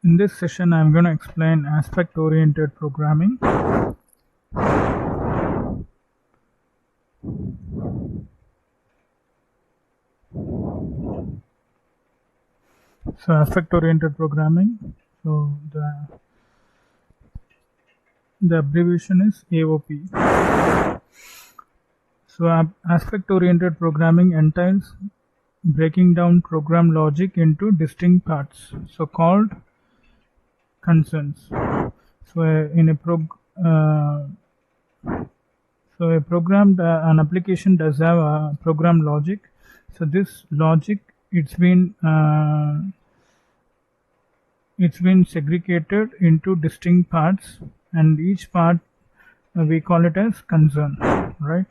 In this session, I'm going to explain aspect-oriented programming. So, aspect-oriented programming. So, the abbreviation is AOP. So, aspect-oriented programming entails breaking down program logic into distinct parts, so called concerns. So, in a program, an application does have a program logic. So this logic, it's been segregated into distinct parts, and each part we call it as concern, right?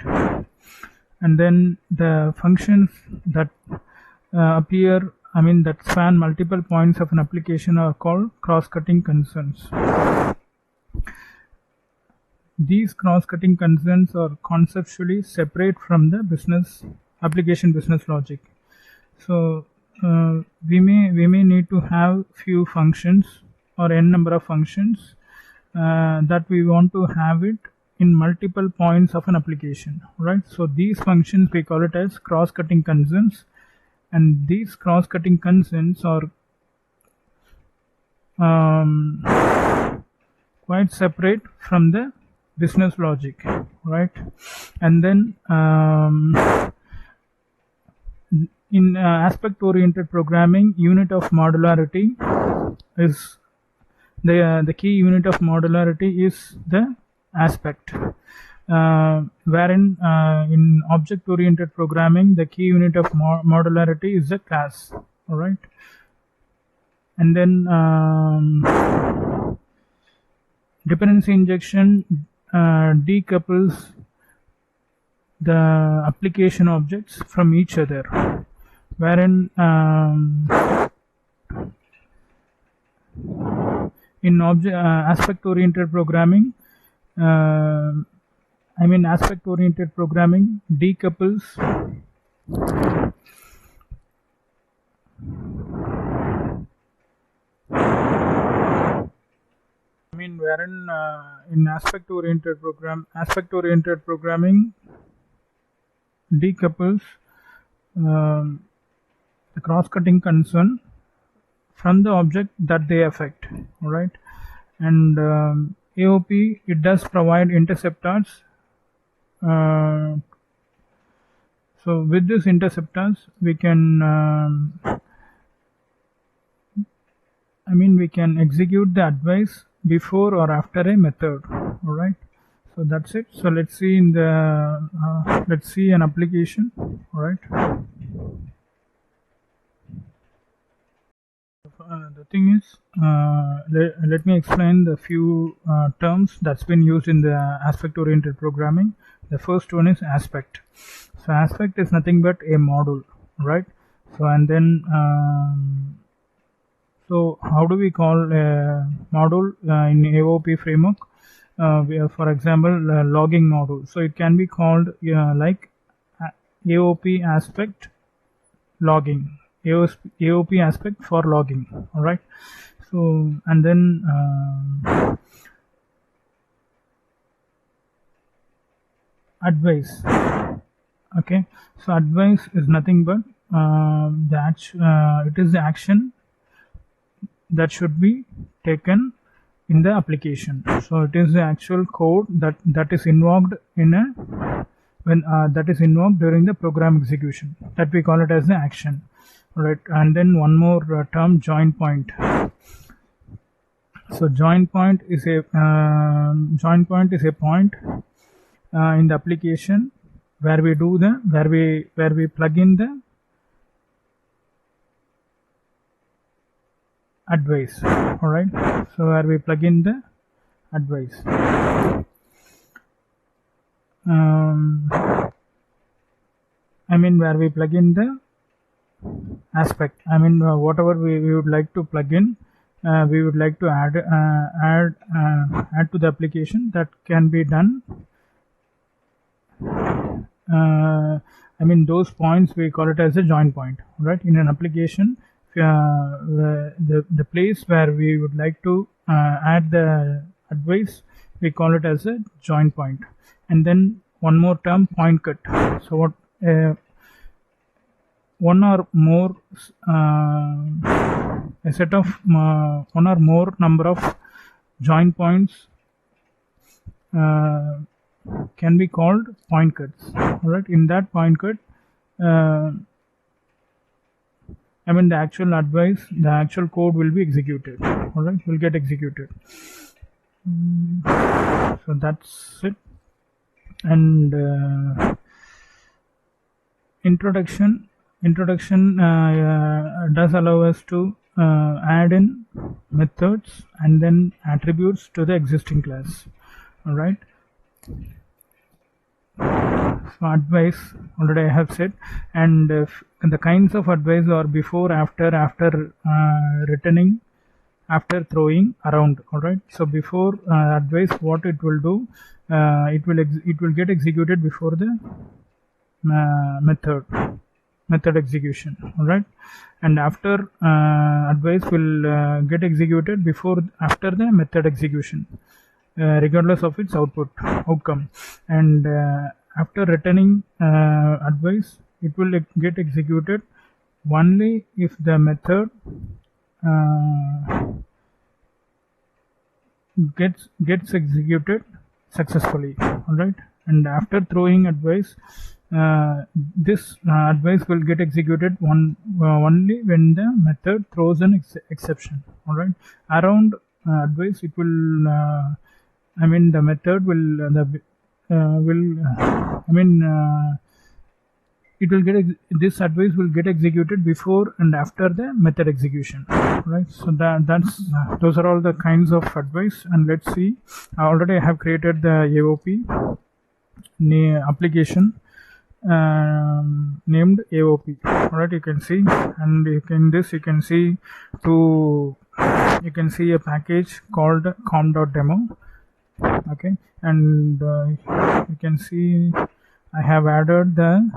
And then the functions that appear, that span multiple points of an application are called cross-cutting concerns. These cross-cutting concerns are conceptually separate from the application business logic. So we may need to have few functions or n number of functions that we want to have it in multiple points of an application, right? So these functions, we call it as cross-cutting concerns, and these cross-cutting concerns are quite separate from the business logic, right? And then in aspect-oriented programming, unit of modularity is the key unit of modularity is the aspect, wherein in object-oriented programming, the key unit of modularity is the class. All right, and then dependency injection decouples the application objects from each other, wherein in aspect-oriented programming, aspect-oriented programming decouples wherein in aspect-oriented programming decouples the cross-cutting concern from the object that they affect. All right, and AOP, it does provide interceptors. So with these interceptors, we can we can execute the advice before or after a method. All right, so that's it. So let's see in the let's see an application. All right. The thing is, let me explain the few terms that's been used in the aspect-oriented programming. The first one is aspect. So aspect is nothing but a module, right? So and then so how do we call a module in AOP framework? For example, logging module. So it can be called like AOP aspect logging. AOP aspect for logging. All right. So and then advice. Okay. So advice is nothing but it is the action that should be taken in the application. So it is the actual code that is invoked in a that is invoked during the program execution, that we call it as the action. Right, and then one more term, join point. So join point is a point in the application where we do where we plug in the advice. All right, so where we plug in the advice. Where we plug in the aspect. Whatever we would like to plug in, we would like to add to the application, that can be done. Those points, we call it as a join point, right? In an application, the the place where we would like to add the advice, we call it as a join point. And then one more term, point cut. So what one or more a set of one or more number of join points can be called point cuts. All right, in that point cut, I mean the actual advice, the actual code will be executed. All right, will get executed. So that's it. And introduction does allow us to add in methods and then attributes to the existing class. All right. So advice already I have said, and the kinds of advice are before, after, returning, after, throwing, around. All right. So before advice, what it will do, it will get executed before the method execution. All right. And after advice will get executed after the method execution, regardless of its outcome. And after returning advice, it will get executed only if the method gets executed successfully. All right. And after throwing advice, this advice will get executed only when the method throws an exception. All right. Around advice, it will I mean the method will it will get this advice will get executed before and after the method execution. Right. So that's those are all the kinds of advice. And let's see, already I have created the AOP application named AOP. All right, you can see, and in this you can see a package called com.demo. Okay, and you can see I have added the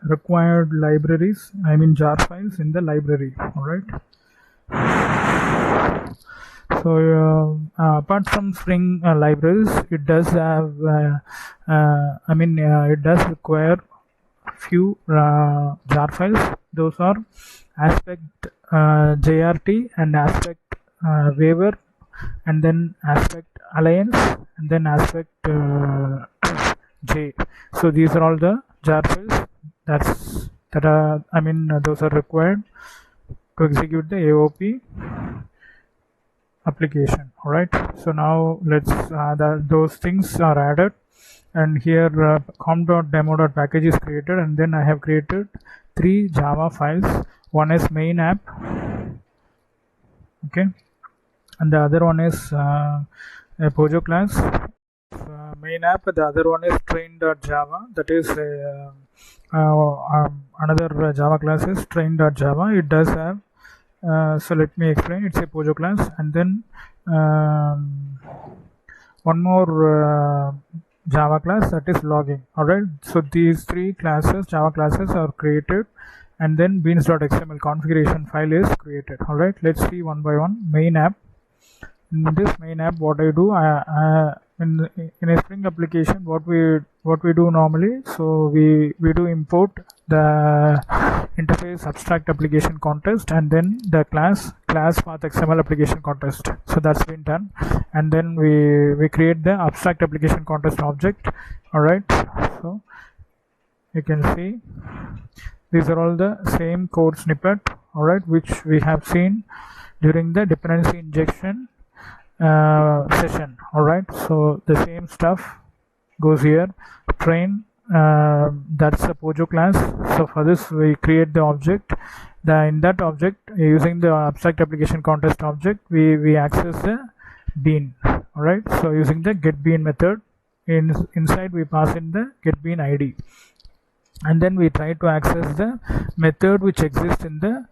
required libraries, I mean jar files in the library. All right. So apart from Spring libraries, it does have it does require few jar files. Those are aspect JRT and aspect waiver, and then aspect alliance, and then aspect J. So these are all the jar files those are required to execute the AOP application. All right. So now let's those things are added, and here com.demo.package is created, and then I have created 3 Java files. One is main app, okay, and the other one is a Pojo class main app. The other one is train.java, that is another Java class is train.java. It does have so let me explain. It's a Pojo class, and then one more Java class, that is logging. All right. So these 3 classes, Java classes, are created, and then beans.xml configuration file is created. All right. Let's see one by one. Main app. In this main app, what I do, in a Spring application, what we do normally, so we do import the interface abstract application context, and then the class path XML application context. So that's been done, and then we create the abstract application context object. All right. So you can see these are all the same code snippet. All right, which we have seen during the dependency injection session. All right. So the same stuff goes here. Train, that's a Pojo class. So for this we create the object. In that object, using the abstract application context object, we access the bean. All right. So using the getBean method, inside we pass in the getBean ID, and then we try to access the method which exists in the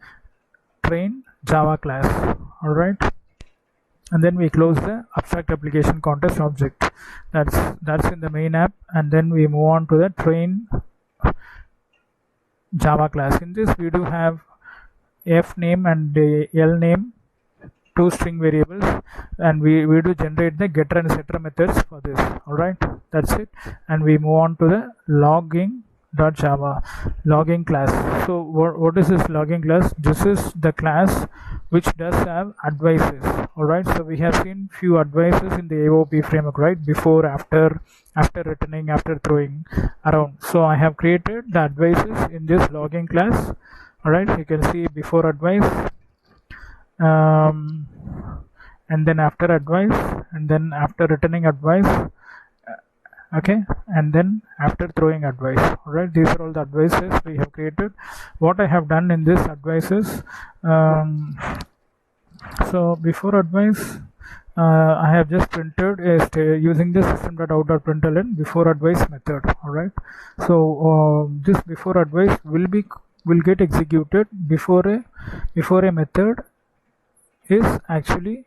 train Java class. All right. And then we close the abstract application context object. That's in the main app, and then we move on to the train Java class. In this we do have f name and l name, two string variables, and we do generate the getter and setter methods for this. All right, that's it. And we move on to the logging.java logging class. So what is this logging class? This is the class which does have advices. All right, so we have seen few advices in the AOP framework, right? Before, after returning, after throwing around. So I have created the advices in this logging class. All right, you can see before advice, and then after advice, and then after returning advice, okay, and then after throwing advice. All right, these are all the advices we have created. What I have done in this advices, so before advice, I have just printed using the system.out.println before advice method. All right, so this before advice will get executed before a method is actually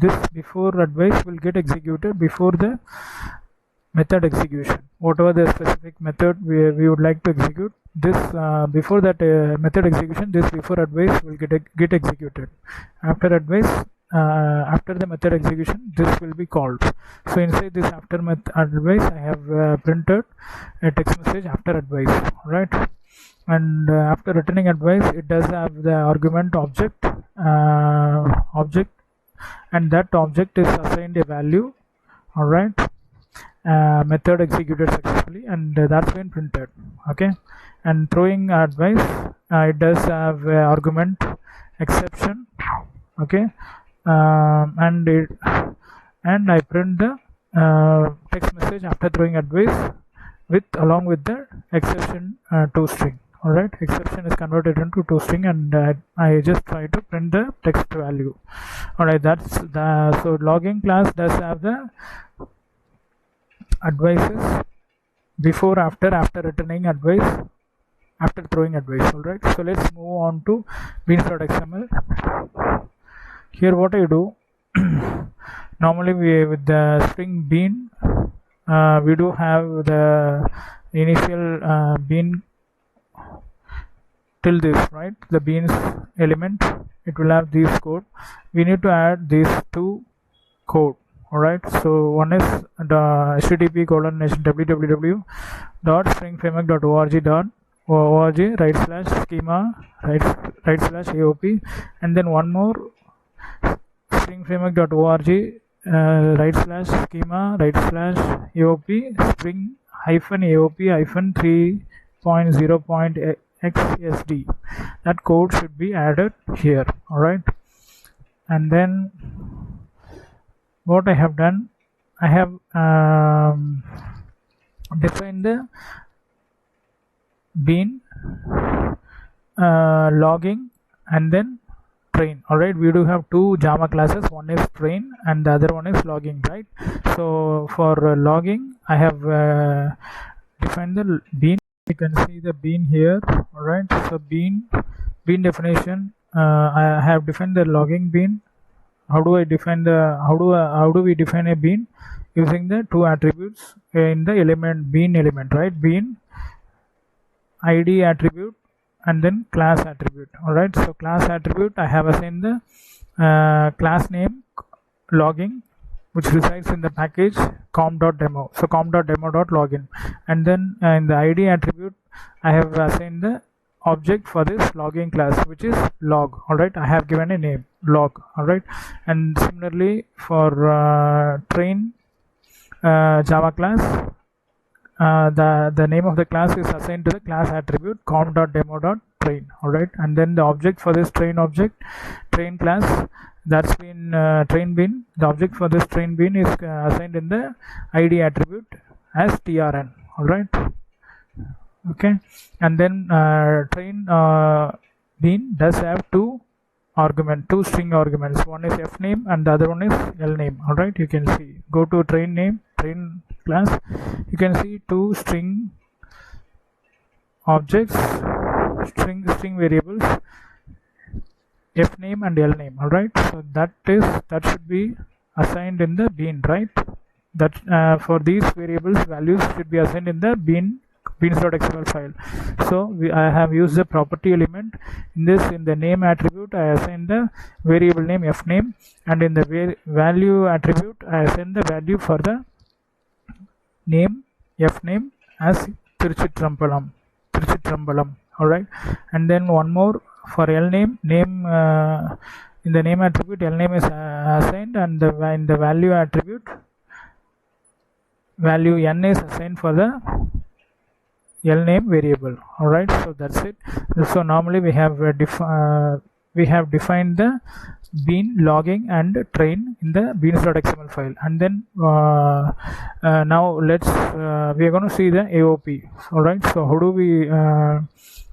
this before advice will get executed before the method execution. Whatever the specific method we would like to execute, this before that method execution, this before advice will get executed. After advice, after the method execution, this will be called. So inside this after advice, I have printed a text message after advice. Right, and after returning advice, it does have the argument object, and that object is assigned a value. All right, method executed successfully, and that's been printed. Okay, and throwing advice, it does have argument exception. Okay, and I print the text message after throwing advice along with the exception toString. All right, exception is converted into toString, and I just try to print the text value. All right, that's the so logging class does have the advices before, after returning advice, after throwing advice. All right, so let's move on to beans.xml. Here what I do, normally with the string bean, we do have the initial bean till this, right? The beans element, it will have this code. We need to add these two code. All right, so one is the http://www.stringframework.org/schema /AOP, and then one more stringframework.org/schema /AOP string-AOP-3.0.xsd. that code should be added here. All right, and then what I have done, I have defined the bean logging and then train. All right, we do have two Java classes, one is train and the other one is logging, right? So for logging, I have defined the bean. You can see the bean here. All right, so bean definition, I have defined the logging bean. How do I define how do we define a bean? Using the two attributes in the bean element, right? Bean id attribute and then class attribute. All right, so class attribute, I have assigned the class name logging, which resides in the package com.demo. So com.demo.login, and then in the id attribute, I have assigned the object for this logging class, which is log. All right, I have given a name log. All right, and similarly for train Java class, the name of the class is assigned to the class attribute com.demo.train. All right, and then the object for this train class, that's been train bean. The object for this train bean is assigned in the id attribute as trn. All right, okay, and then train bean does have two string arguments. One is f name and the other one is l name. All right, you can see, go to train class, you can see two string objects, string variables, f name and l name. All right, so that should be assigned in the bean, right? That for these variables, values should be assigned in the bean beans.xml file. So I have used the property element. In the name attribute, I assign the variable name fname, and in the value attribute, I assign the value for the name fname as Tiruchitrambalam. All right, and then one more for lname. In the name attribute, lname is assigned, and in the value attribute, value n is assigned for the lname variable. All right, so that's it. So normally we have defined the bean, logging, and train in the beans.xml file, and then now we are going to see the AOP. All right, so how do we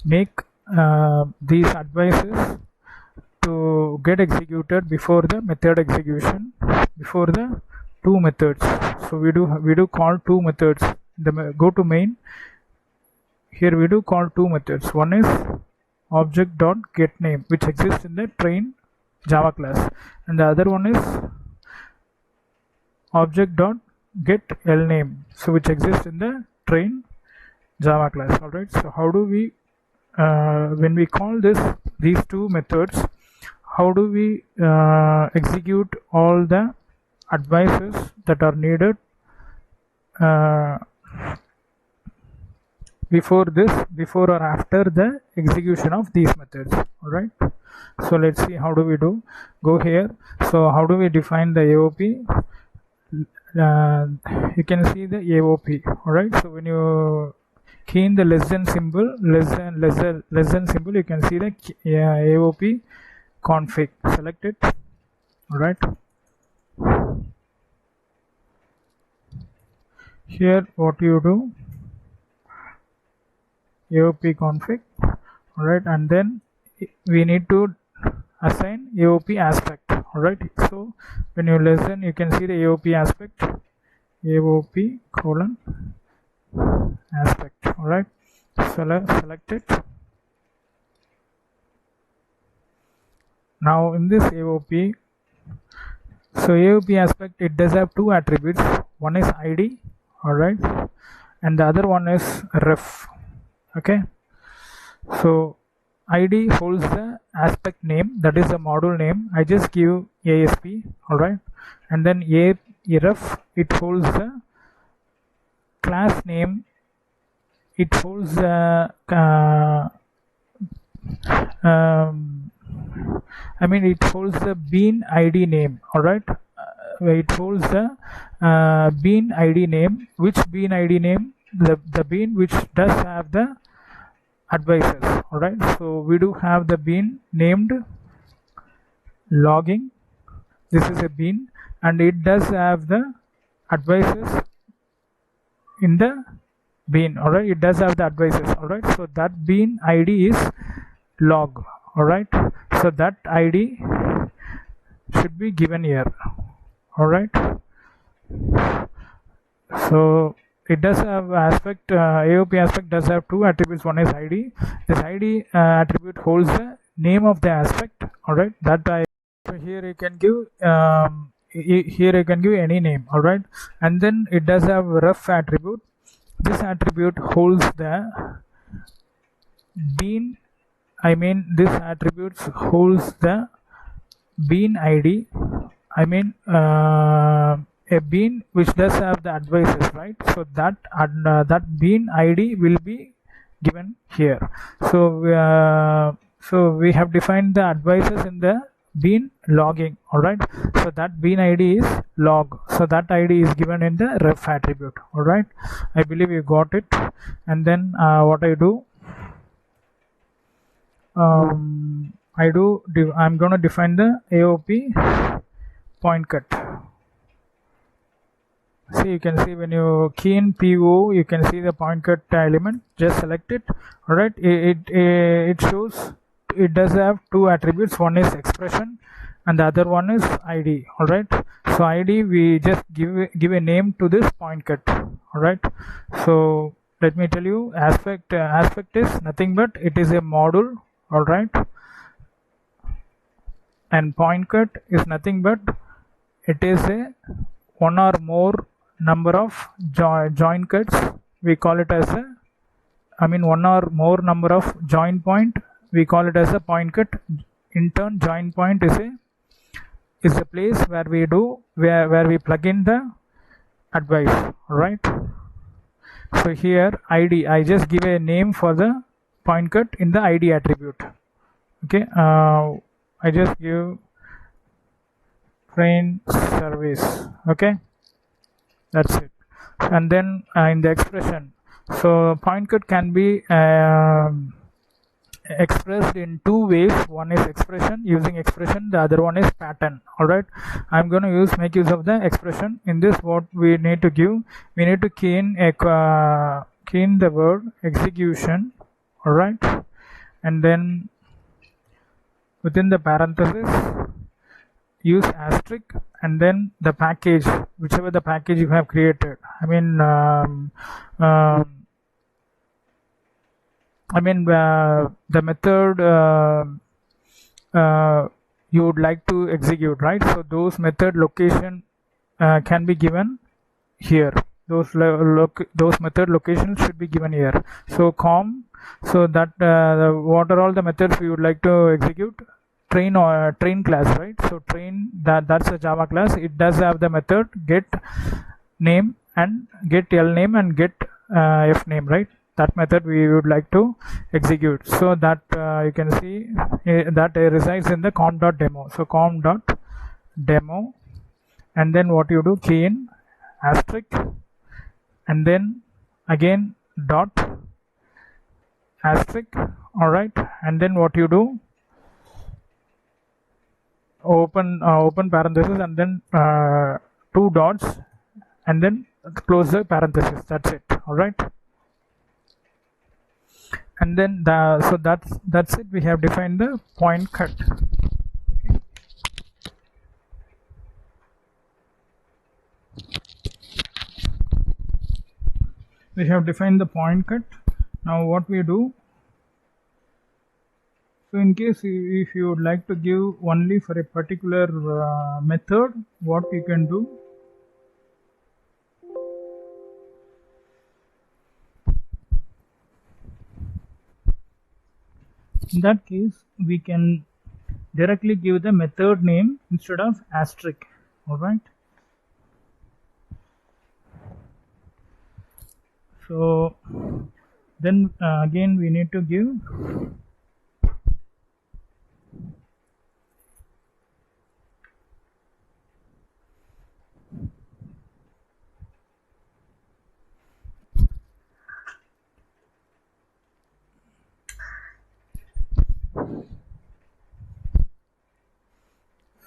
make these advices to get executed before the method execution, before the two methods? So we do call two methods. Go to main. Here we do call two methods. One is object.getName, which exists in the train Java class, and the other one is object.getLname, so which exists in the train Java class. All right, so how do we when we call these two methods, how do we execute all the advices that are needed before or after the execution of these methods? All right, so let's see how do we do. Go here. So how do we define the AOP? You can see the AOP. All right, so when you key in the less than symbol, you can see the AOP config. Select it. All right, here what you do, AOP config. All right, and then we need to assign AOP aspect. All right, so when you listen, you can see the AOP aspect, AOP colon aspect. All right, select it. Now in this AOP, so AOP aspect, it does have two attributes. One is ID, all right, and the other one is ref. Okay, so ID holds the aspect name, that is the module name. I just give ASP. All right, and then ref, it holds the class name. It holds the it holds the bean ID name. All right, it holds the bean ID name. Which bean ID name? The bean which does have the advices. All right, so we do have the bean named logging. This is a bean, and it does have the advices in the bean. All right, it does have the advices. All right, so that bean ID is log. All right, so that ID should be given here. All right, so it does have aspect, AOP aspect does have two attributes. One is ID. This ID attribute holds the name of the aspect. All right, so here you can give any name. All right, and then it does have ref attribute. This attribute holds the bean. This attribute holds the bean ID. A bean which does have the advices, right? So that bean ID will be given here. So we have defined the advices in the bean logging. All right, so that bean ID is log, so that ID is given in the ref attribute. All right, I believe you got it. And then what I do, I'm going to define the AOP point cut. See, you can see when you key in PO, you can see the point cut element. Just select it. All right, it shows it does have two attributes. One is expression and the other one is ID. All right, so ID, we just give a name to this point cut. All right, so let me tell you, aspect is nothing but it is a module. All right, and point cut is nothing but it is a one or more number of join cuts. We call it as a one or more number of join point, we call it as a point cut. In turn, join point is a place where we plug in the advice, right? So here id, I just give a name for the point cut in the id attribute. Okay, I just give train service. Okay, that's it. And then in the expression, so point cut can be expressed in two ways. One is expression, using expression, the other one is pattern. All right, I'm going to make use of the expression. In this, what we need to give, we need to key in the word execution. All right, and then within the parenthesis use asterisk, and then the package, whichever the package you have created. The method you would like to execute, right? So those method location can be given here. Those method locations should be given here. So com, so that what are all the methods we would like to execute? Train or train class, right? So train, that's a Java class. It does have the method get name and get L name and get F name, right? That method we would like to execute. So that you can see that resides in the com.demo. So com.demo, and then what you do, key in asterisk, and then again dot asterisk. All right, and then what you do, open parenthesis, and then two dots, and then close the parenthesis. That's it. All right, and then so that's it. We have defined the point cut. Okay. We have defined the point cut. Now what we do, so in case if you would like to give only for a particular method, what we can do, in that case we can directly give the method name instead of asterisk. All right, so then again we need to give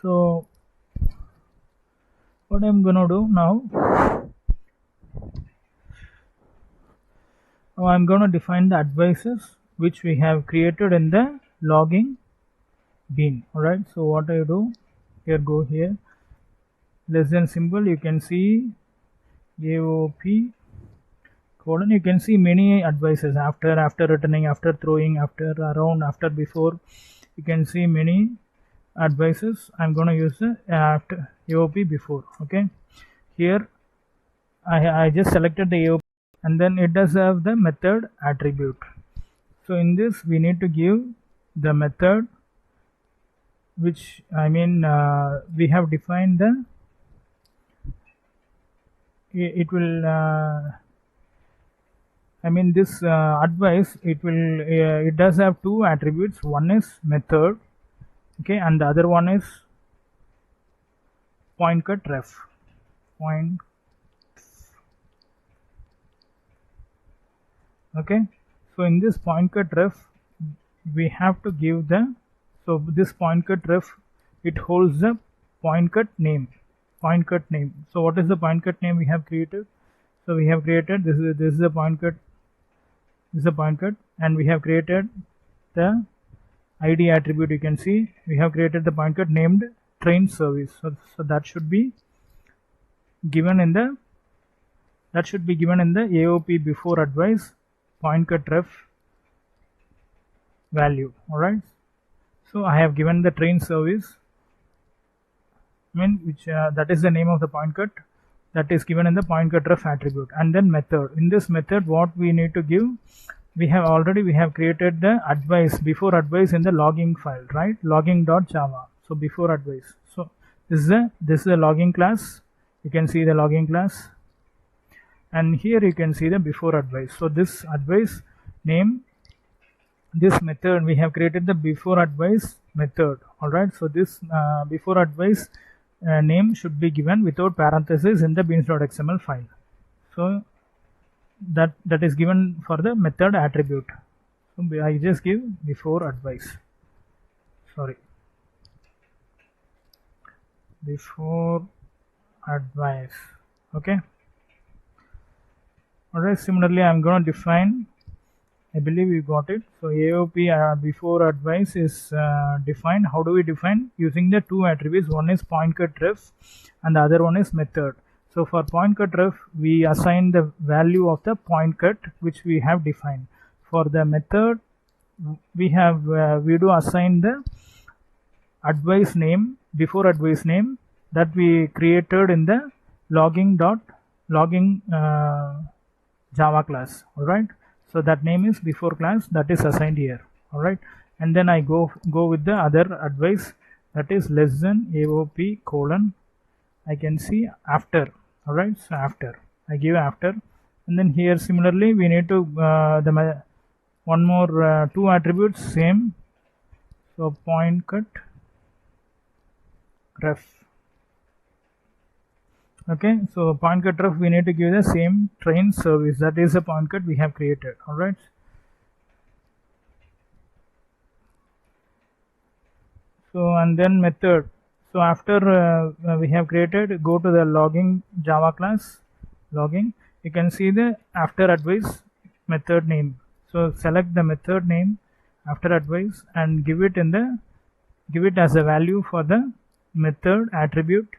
so what I'm gonna do now, I'm going to define the advices which we have created in the logging bean. All right, so what I do here, go here, less than symbol, you can see AOP colon, you can see many advices after returning, after throwing, after around, after before. You can see many advices. I'm going to use the after AOP before. Okay, here I just selected the AOP, and then it does have the method attribute. So in this we need to give the method which we have defined the this advice, it does have two attributes. One is method, okay, and the other one is point cut ref. Okay, so in this point cut ref we have to give the, so this point cut ref, it holds the point cut name. So what is the point cut name we have created? So we have created this is the point cut, and we have created the ID attribute. You can see we have created the point cut named train service. So that should be given in the AOP before advice point cut ref value. All right, so I have given the train service, which that is the name of the point cut, that is given in the point cut ref attribute. And then method, in this method what we need to give, we have created the advice, before advice, in the logging file, right? Logging.java. So before advice. So this is a logging class. You can see the logging class, and here you can see the before advice. So this advice name, this method, we have created the before advice method. All right. So this before advice name should be given without parenthesis in the beans.xml file. So that is given for the method attribute. So I just give before advice. Sorry, before advice. Okay. Alright, similarly I'm going to define, I believe you got it. So AOP before advice is defined. How do we define? Using the two attributes. One is point cut ref and the other one is method. So for point cut ref, we assign the value of the point cut which we have defined. For the method, we do assign the advice name, before advice name, that we created in the logging Java class. All right. So that name is before class, that is assigned here. All right. And then I go with the other advice, that is less than AOP colon. I can see after. All right. So after, I give after, and then here similarly we need to one more two attributes same. So point cut ref. Okay, so point cut ref, we need to give the same train service, that is a point cut we have created. All right. So and then method. So after we have created, go to the logging Java class, logging. You can see the after advice method name. So select the method name after advice and give it as a value for the method attribute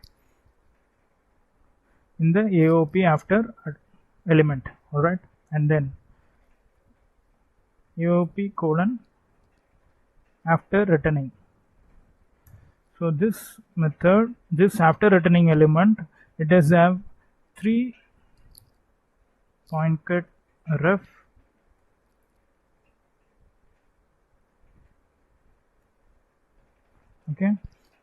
in the AOP after element. All right. And then AOP colon after returning. So this method, this after returning element, it does have 3 point cut ref okay,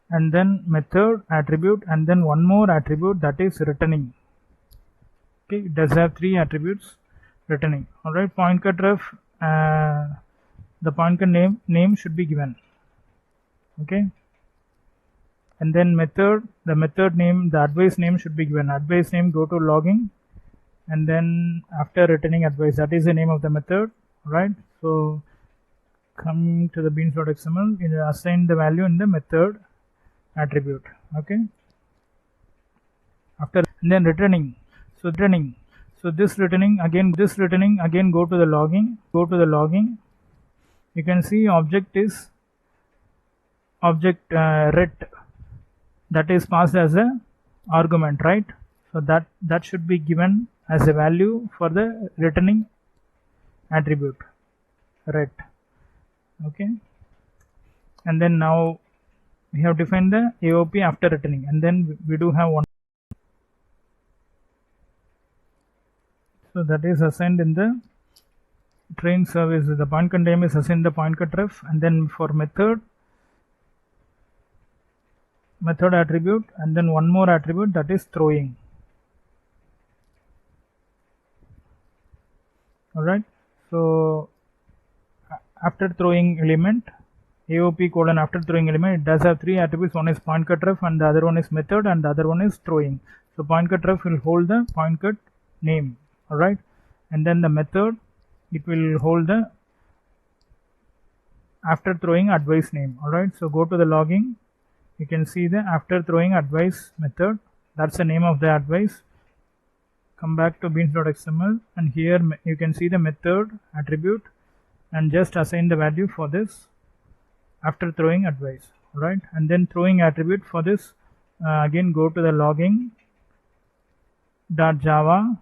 and then method attribute, and then one more attribute, that is returning. Okay, it does have 3 attributes returning. All right. Point cut ref, the point cut name should be given. Okay. And then method, the method name, the advice name should be given. Advice name, go to logging, and then after returning advice, that is the name of the method. Right. So come to the beans.xml, assign the value in the method attribute. Okay. After, and then returning. So returning. So this returning again, go to the logging. You can see object is ret, that is passed as a argument, right? So that should be given as a value for the returning attribute, ret. Okay. And then now we have defined the AOP after returning, and then we do have one. So that is assigned in the train service. The point cut name is assigned the point cut ref, and then for method attribute, and then one more attribute, that is throwing. All right. So after throwing element, AOP colon after throwing element, it does have 3 attributes. One is point cut ref, and the other one is method, and the other one is throwing. So point cut ref will hold the point cut name. All right. And then the method, it will hold the after throwing advice name. All right. So go to the logging. You can see the after throwing advice method, that's the name of the advice. Come back to beans.xml, and here you can see the method attribute, and just assign the value for this after throwing advice. All right. And then throwing attribute for this, again go to the logging .java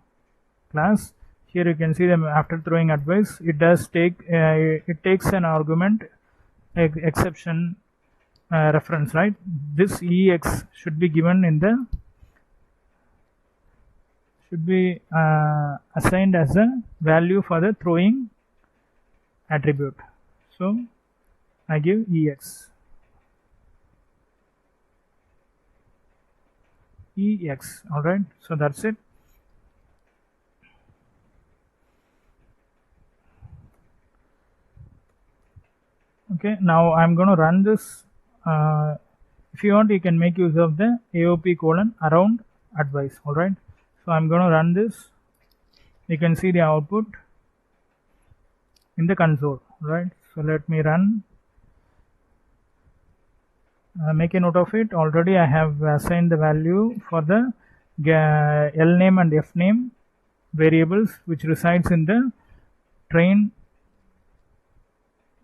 class. Here you can see them after throwing advice. It does take it takes an argument exception reference, right? This EX should be given in the assigned as a value for the throwing attribute. So I give ex. All right, so that's it. Okay, now I'm going to run this. If you want, you can make use of the AOP colon around advice. All right, so I'm going to run this. You can see the output in the console. Right, so let me run. Make a note of it. Already I have assigned the value for the L name and F name variables which resides in the train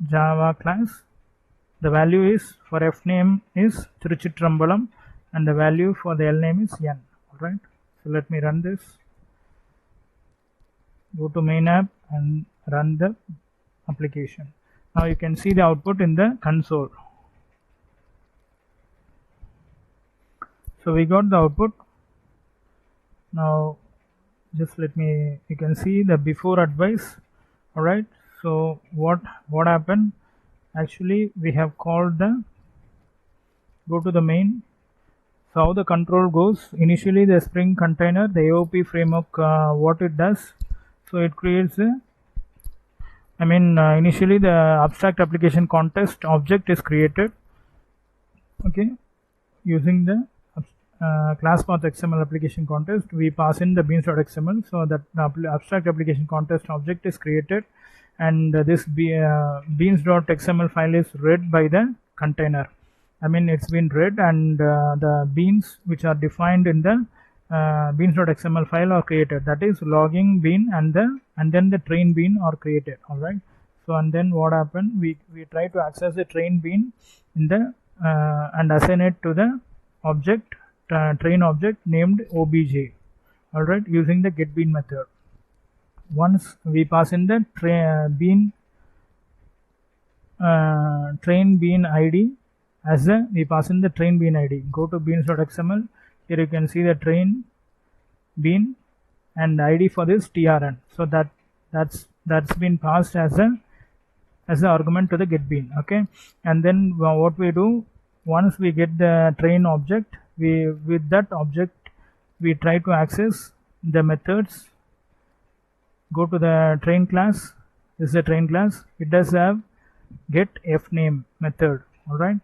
Java class. The value is for F name is Tiruchitrambalam and the value for the L name is N. Alright, so let me run this. Go to main app and run the application. Now you can see the output in the console. So we got the output. Now just let me, you can see the before advice. Alright, so what happened? Actually we have called the, go to the main. So how the control goes, initially the Spring container, the AOP framework, what it does, so it creates a, initially the abstract application context object is created, okay, using the class path XML application context. We pass in the beans.xml, so that the abstract application context object is created, and this beans.xml file is read by the container. It's been read, and the beans which are defined in the beans.xml file are created. That is logging bean and then the train bean are created. All right. So and then what happened? We try to access the train bean in the and assign it to the object train object named obj. All right, using the getBean method. Once we pass in the train bean id as we pass in the train bean id. Go to beans.xml. Here you can see the train bean and id for this trn. So that's been passed as the argument to the getBean. Okay, and then what we do, once we get the train object, with that object we try to access the methods. Go to the train class. This is the train class. It does have get fname method. All right,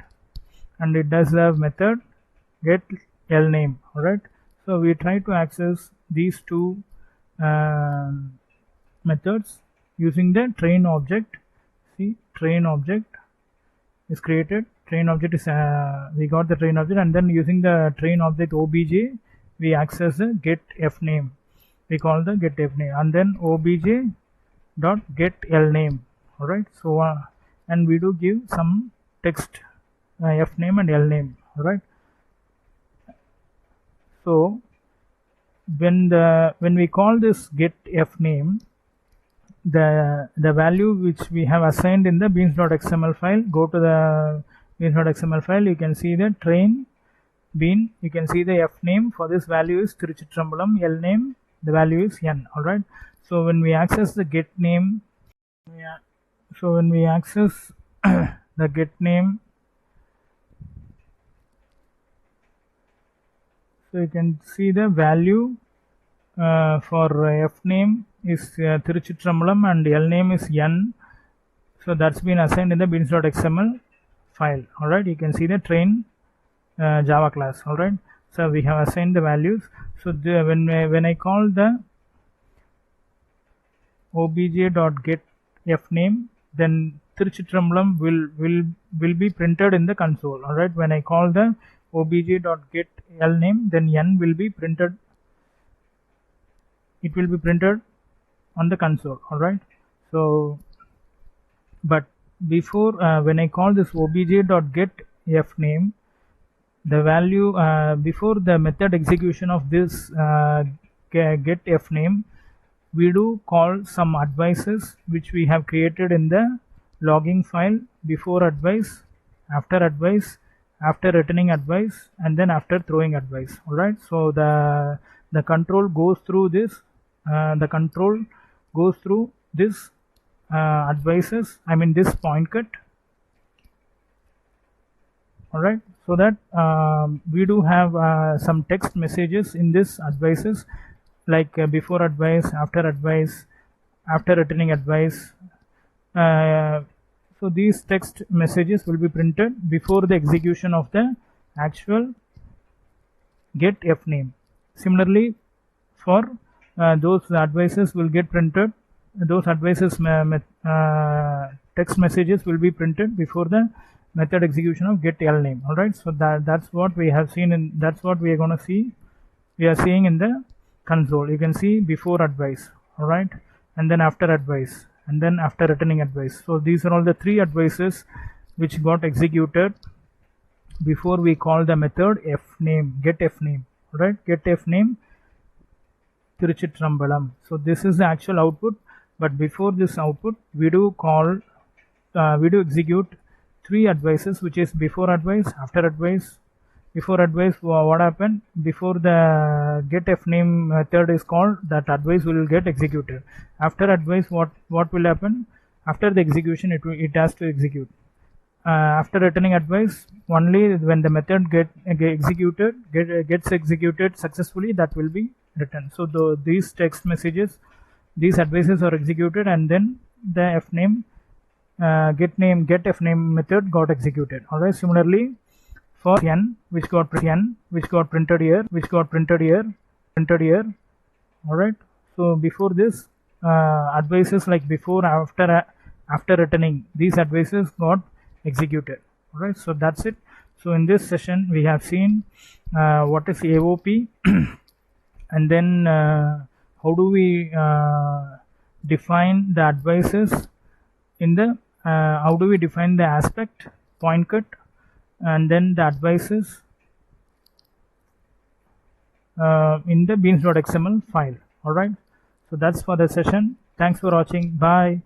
and it does have method get lname. All right, so we try to access these two methods using the train object. See, train object is created. Train object is we got the train object, and then using the train object obj we access the get fname. We call the get fname, and then obj dot get lname. All right, so and we do give some text fname and lname. All right, so when we call this get fname, the value which we have assigned in the beans.xml file, go to the beans.xml file, you can see the train bean, you can see the fname for this value is Tiruchitrambalam, lname the value is n. All right, so when we access the get name, so when we access the get name, so you can see the value for fname is Tiruchitrambalam and lname is n. So that's been assigned in the beans.xml file. All right, you can see the train Java class. All right, so we have assigned the values. So when I call the obj.get fname, then Tiruchitrambalam will be printed in the console. All right, when I call the obj.get lname, then n will be printed. It will be printed on the console. All right, so but before when I call this obj.get fname, the value before the method execution of this get fname, we do call some advices which we have created in the logging file: before advice, after advice, after returning advice, and then after throwing advice. All right, so the control goes through this advices, I mean this point cut. All right, so that we do have some text messages in this advices, like before advice, after returning advice. So these text messages will be printed before the execution of the actual get f name. Similarly, for those advices will get printed, those advices text messages will be printed before the method execution of get l name. All right, so that's what we have seen, and that's what we are going to see. We are seeing in the console. You can see before advice, all right, and then after advice, and then after returning advice. So these are all the three advices which got executed before we call the method f name, get f name. All right, get f name Tiruchitrambalam. So this is the actual output, but before this output we do execute three advices, which is before advice, after advice. Before advice, what happened? Before the get f name method is called, that advice will get executed. After advice, what will happen? After the execution, it has to execute. After returning advice, only when the method gets executed successfully, that will be written. So these text messages, these advices are executed, and then the f name get f name method got executed. All right. Similarly, for n, which got printed here. All right. So before this, advices like before, after returning, these advices got executed. All right. So that's it. So in this session, we have seen what is AOP, and then how do we define the advices in the how do we define the aspect, point cut, and then the advices in the beans.xml file. All right, so that's for the session. Thanks for watching. Bye.